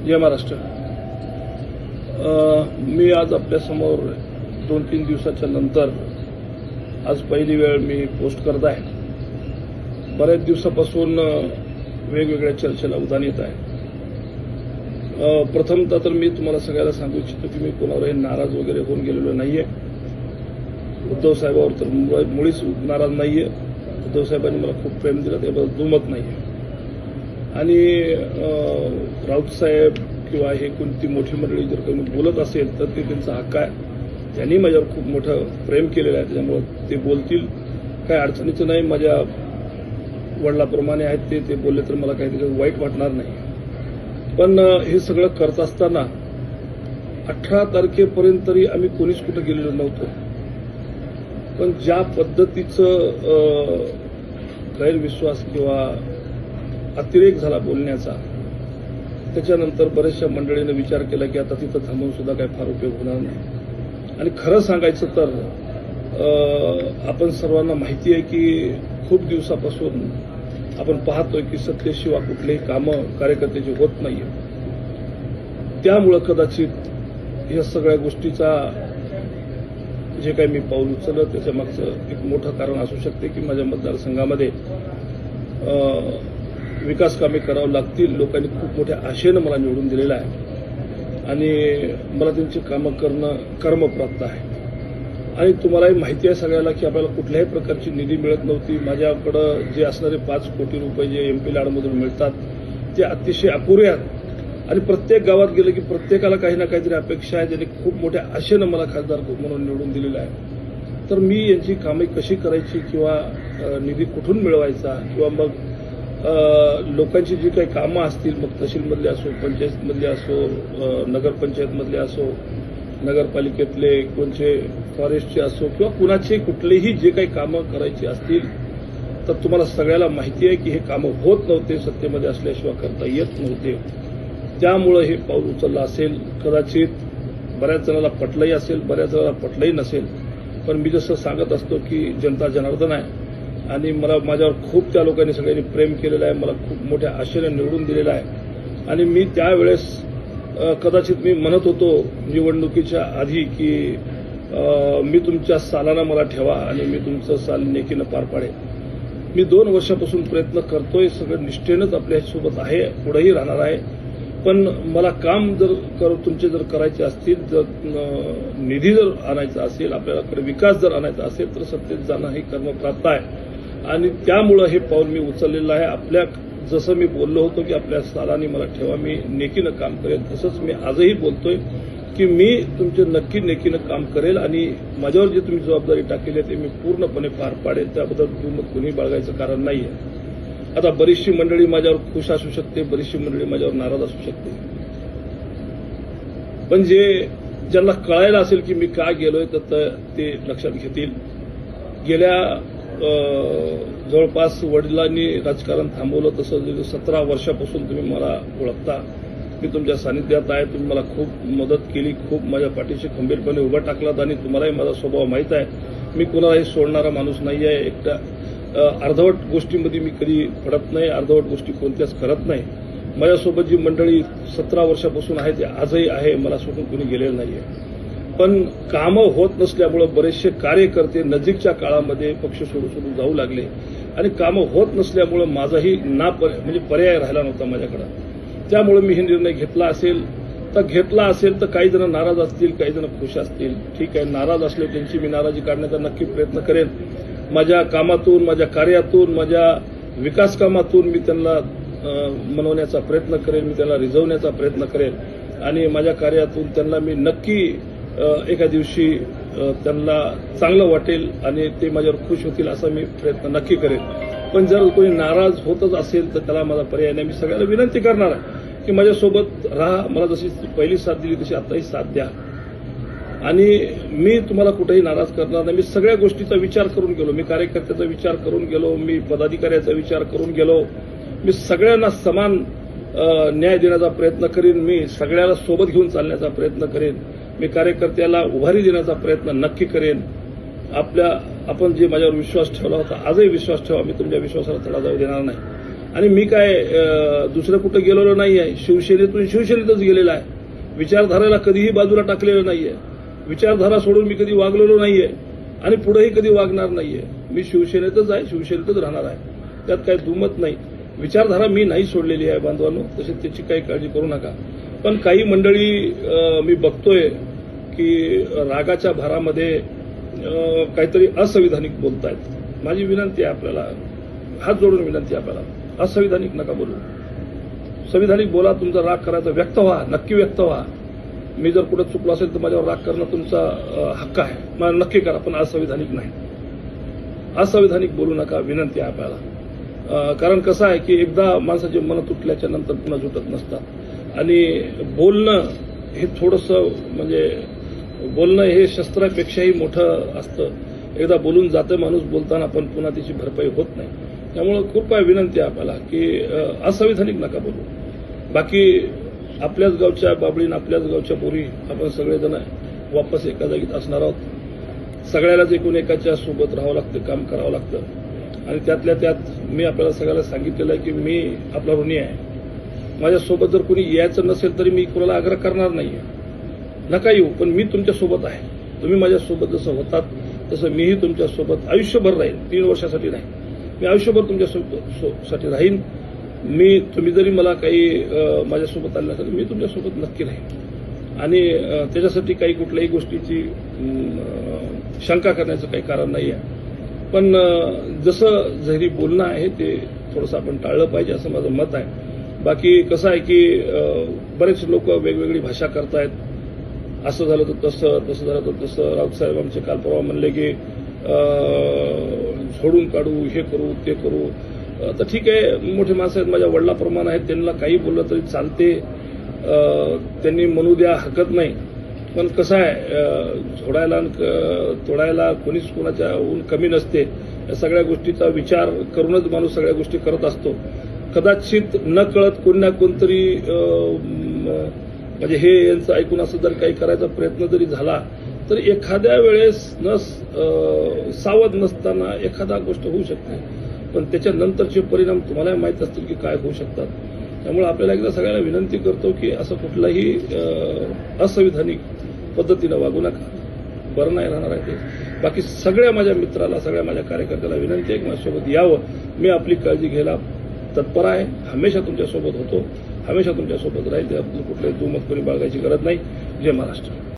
जय महाराष्ट्र. मी आज आपल्यासमोर 2-3 दिवसाच्या नंतर आज पहिली वेळ मी पोस्ट करत आहे. बऱ्याच दिवसापासून वेगवेगळ्या चर्चेला उधाण येत आहे. प्रथमतः तर मी तुम्हाला सगळ्याला सांगू इच्छितो की मी कोणावरही नाराज वगैरे होऊन गेलेलो नाहीये. उद्धव साहेबांवर तर मुळीच नाराज नाहीये. उद्धव साहेबांनी मला खूप प्रेम दिलं, त्याबद्दल दुमत नाहीये. आणि राऊत साहेब किंवा हे कोणती मोठी मंडळी जर कोणी बोलत असेल तर ते त्यांचा हक्क आहे. त्यांनी माझ्यावर खूप मोठं प्रेम केलेलं आहे, त्याच्यामुळे ते बोलतील. काही अडचणीचं नाही. माझ्या वडिलाप्रमाणे आहेत ते बोलले तर मला काही त्याच्यात वाईट वाटणार नाही. पण हे सगळं करत असताना 18 तारखेपर्यंत तरी आम्ही कोणीच कुठं गेलेलो नव्हतो. पण ज्या पद्धतीचं गैरविश्वास किंवा अतिरेक झाला बोलण्याचा, त्याच्यानंतर बऱ्याचशा मंडळीनं विचार केला की आता तिथं थांबून सुद्धा काही फार उपयोग होणार नाही. आणि खरं सांगायचं तर आपण सर्वांना माहिती आहे की खूप दिवसापासून आपण पाहतोय की सत्तेशिवाय कुठलेही कामं कार्यकर्त्याची होत नाहीये. त्यामुळं कदाचित या सगळ्या गोष्टीचा जे काही मी पाऊल उचललं त्याच्या मागचं एक मोठं कारण असू शकते की माझ्या मतदारसंघामध्ये विकास कामे करावं लागतील. लोकांनी खूप मोठ्या आशेनं मला निवडून दिलेलं आहे आणि मला त्यांची कामं करणं कर्मप्राप्त आहे. आणि तुम्हालाही माहिती आहे सगळ्याला की आपल्याला कुठल्याही प्रकारची निधी मिळत नव्हती. माझ्याकडं जे असणारे 5 कोटी रुपये जे MP लाडमधून मिळतात ते अतिशय अपुरे आहेत. आणि प्रत्येक गावात गेलं की प्रत्येकाला काही ना काहीतरी अपेक्षा आहे. त्यांनी खूप मोठ्या आशेनं मला खासदार म्हणून निवडून दिलेलं आहे. तर मी यांची कामे कशी करायची किंवा निधी कुठून मिळवायचा किंवा मग लोकांची जी काही कामं असतील, मग तहसीलमधले असो, पंचायतमधले असो, नगरपंचायतमधले असो, नगरपालिकेतले कोणचे फॉरेस्टचे असो किंवा कुणाचे कुठलेही जे काही कामं करायची असतील तर तुम्हाला सगळ्याला माहिती आहे की हे कामं होत नव्हते. सत्तेमध्ये असल्याशिवाय करता येत नव्हते. त्यामुळं हे पाऊल उचललं असेल. कदाचित बऱ्याच जणांना पटलंही असेल, बऱ्याच जणांना पटलंही नसेल. पण मी जसं सांगत असतो की जनता जनार्दन आहे आणि मला माझ्यावर खूप त्या लोकांनी सगळ्यांनी प्रेम केलेलं आहे. मला खूप मोठ्या आशेने निवडून दिलेलं आहे. आणि मी त्यावेळेस कदाचित मी म्हणत होतो निवडणुकीच्या आधी की मी तुमच्या सालानं मला ठेवा आणि मी तुमचं साल नेकीनं पार पाडेन. मी 2 वर्षापासून प्रयत्न करतोय. सगळं निष्ठेनंच आपल्यासोबत आहे, पुढेही राहणार आहे. पण मला काम तुमचे जर करायचे असतील, जर निधी जर आणायचा असेल, आपल्याकडे विकास जर आणायचा असेल तर सत्तेत जाणं हे कर्मप्राप्त आहे. आणि त्यामुळं हे पाऊल मी उचललेलं आहे. जसं मी बोललो होतो की आपल्या सालानी मला ठेवा, मी नेकीनं काम करेल, तसंच मी आजही बोलतोय की मी तुमचे नक्की नेकीनं काम करेल आणि माझ्यावर जी तुम्ही जबाबदारी टाकलेली आहे ते मी पूर्णपणे पार पाडेल. त्याबद्दल दुमत कोणी बाळगायचं कारण नाहीये. आता बरीचशी मंडळी माझ्यावर खुश असू शकते, बरीचशी मंडळी माझ्यावर नाराज असू शकते. पण ज्यांना कळायला असेल की मी का गेलोय तर ते लक्षात घेतील. गेल्या जवळपास वडिलांनी राजकारण थांबवलं तसं 17 वर्षापासून तुम्ही मला ओळखता. मी तुमच्या सानिध्यात आहे. तुम्ही मला खूप मदत केली, खूप माझ्या पाठीशी खंबीरपणे उभा टाकलात आणि तुम्हालाही माझा स्वभाव माहीत आहे. मी कोणालाही सोडणारा माणूस नाही आहे. एकटा अर्धवट गोष्टीमध्ये मी कधी पडत नाही, अर्धवट गोष्टी कोणत्याच करत नाही. माझ्यासोबत जी मंडळी 17 वर्षापासून आहे ते आजही आहे. मला सोडून कोणी गेलेलं नाहीये. पण कामं होत नसल्यामुळे बरेचसे कार्यकर्ते नजीकच्या काळामध्ये पक्ष सोडून जाऊ लागले आणि कामं होत नसल्यामुळे माझाही म्हणजे पर्याय राहिला नव्हता माझ्याकडे. त्यामुळे मी हे निर्णय घेतला असेल तर काही जण नाराज असतील, काही जण खुश असतील. ठीक आहे, नाराज असले त्यांची मी नाराजी काढण्याचा नक्की प्रयत्न करेन. माझ्या कामातून, माझ्या कार्यातून, माझ्या विकास कामातून मी त्यांना मनवण्याचा प्रयत्न करेन, मी त्यांना रिझवण्याचा प्रयत्न करेन आणि माझ्या कार्यातून त्यांना मी नक्की एका दिवशी त्यांना चांगलं वाटेल आणि ते माझ्यावर खुश होतील असा मी प्रयत्न नक्की करेन. पण जर कोणी नाराज होतच असेल तर त्याला माझा पर्याय नाही. मी सगळ्यांना विनंती करणार आहे की माझ्यासोबत राहा. मला जशी पहिली साथ दिली तशी आताही साथ द्या आणि मी तुम्हाला कुठेही नाराज करणार नाही. मी सगळ्या गोष्टीचा विचार करून गेलो. मी कार्यकर्त्याचा विचार करून गेलो, मी पदाधिकाऱ्याचा विचार करून गेलो. मी सगळ्यांना समान न्याय देण्याचा प्रयत्न करेन. मी सगळ्याला सोबत घेऊन चालण्याचा प्रयत्न करेन. मी कार्यकर्त्याला उभारी देण्याचा प्रयत्न नक्की करेन. आपण जे माझ्यावर विश्वास ठेवला होता, आजही विश्वास ठेवा. मी तुमच्या विश्वासाला तडा जाऊ देणार नाही. आणि मी काय दुसरं कुठं गेलेलो नाही आहे. शिवसेनेतून शिवसेनेतच गेलेला आहे. विचारधाराला कधीही बाजूला टाकलेलं नाहीये. विचारधारा सोडून मी कधी वागलेलो नाहीये आणि पुढेही कधी वागणार नाहीये. मी शिवसेनेतच आहे, शिवसेनेतच राहणार आहे. त्यात काही दुमत नाही. विचारधारा मी नाही सोडलेली आहे बांधवांनो, तशी त्याची काही काळजी करू नका. पण काही मंडळी मी बघतोय की रागाच्या भरामध्ये काहीतरी असंविधानिक बोलतायत. माझी विनंती आहे आपल्याला, हात जोडून विनंती आहे आपल्याला, असंविधानिक नका बोलू. संविधानिक बोला. तुमचा राग करायचा व्यक्त व्हा, नक्की व्यक्त व्हा. मी जर कुठं चुकलो असेल तर माझ्यावर राग करणं तुमचा हक्क आहे, मला नक्की करा, पण असंविधानिक नाही. असंविधानिक बोलू नका, विनंती आहे आपल्याला. कारण कसं आहे की एकदा माणसाचे मन तुटल्याच्या नंतर पुन्हा सुटत नसतात. आणि बोलणं हे थोडंसं म्हणजे बोलणं हे शस्त्रापेक्षाही मोठं असतं. एकदा बोलून जातं माणूस बोलताना, पण पुन्हा त्याची भरपाई होत नाही. त्यामुळं कृपया विनंती आहे आपल्याला की असंविधानिक नका बोलू. बाकी आपल्याच गावच्या बाबळीन, आपल्याच गावच्या पोरी, आपण सगळेजण वापस एका जागीत असणार आहोत. सगळ्यालाच एकूण एकाच्या सोबत राहावं लागतं, काम करावं लागतं. आणि त्यातल्या त्यात मी आपल्याला सगळ्याला सांगितलेलं आहे की मी आपला ऋणी आहे. माझ्यासोबत जर कोणी यायचं नसेल तरी मी कोणाला आग्रह करणार नाहीये. नका येऊ, पण मी तुमच्यासोबत आहे. तुम्ही माझ्यासोबत जसं होतात तसं मीही तुमच्यासोबत आयुष्यभर राहीन. 3 वर्षासाठी नाही, मी आयुष्यभर तुमच्यासाठी राहीन. तुम्ही जरी मला काही माझ्यासोबत आले नसेल, मी तुमच्यासोबत नक्की राहीन. आणि त्याच्यासाठी काही कुठल्याही गोष्टीची शंका करण्याचं काही कारण नाही आहे. पण जसं जरी बोलणं आहे ते थोडंसं आपण टाळलं पाहिजे असं माझं मत आहे. बाकी कसं आहे की बरेच लोक वेगवेगळी भाषा करतायत. असं झालं तर तसं, तसं झालं तर तसं. राऊत साहेब आमचे काल परवा म्हणले की झोडून काढू, हे करू, ते करू. तर ठीक आहे, मोठे माणसं आहेत, माझ्या वडिलाप्रमाणे आहेत, त्यांना काही बोललं तरी चालते, त्यांनी म्हणू द्या, हरकत नाही. पण कसं आहे, झोडायला तोडायला कोणीच कोणाच्या ऊन कमी नसते. या सगळ्या गोष्टीचा विचार करूनच माणूस सगळ्या गोष्टी करत असतो. कदाचित न कळत कोण ना कोणतरी म्हणजे हे यांचं ऐकून असं जर काही करायचा प्रयत्न जरी झाला तर एखाद्या वेळेस सावध नसताना एखादा गोष्ट होऊ शकते. पण त्याच्यानंतरचे परिणाम तुम्हाला माहीत असतील की काय होऊ शकतात. त्यामुळे आपल्याला एकदा सगळ्यांना विनंती करतो की असं कुठलाही असंविधानिक पद्धतीनं वागू नका. बरं नाही राहणार आहे ते. बाकी सगळ्या माझ्या मित्राला, सगळ्या माझ्या कार्यकर्त्याला विनंती आहे की माझ्यासोबत यावं. मी आपली काळजी घ्यायला तत्पर आहे. हमेशा तुमच्यासोबत होतो, हमेशा तुमच्यासोबत राहील. त्याबद्दल कुठल्याही दुमत कोणी बाळगायची गरज नाही. जय महाराष्ट्र.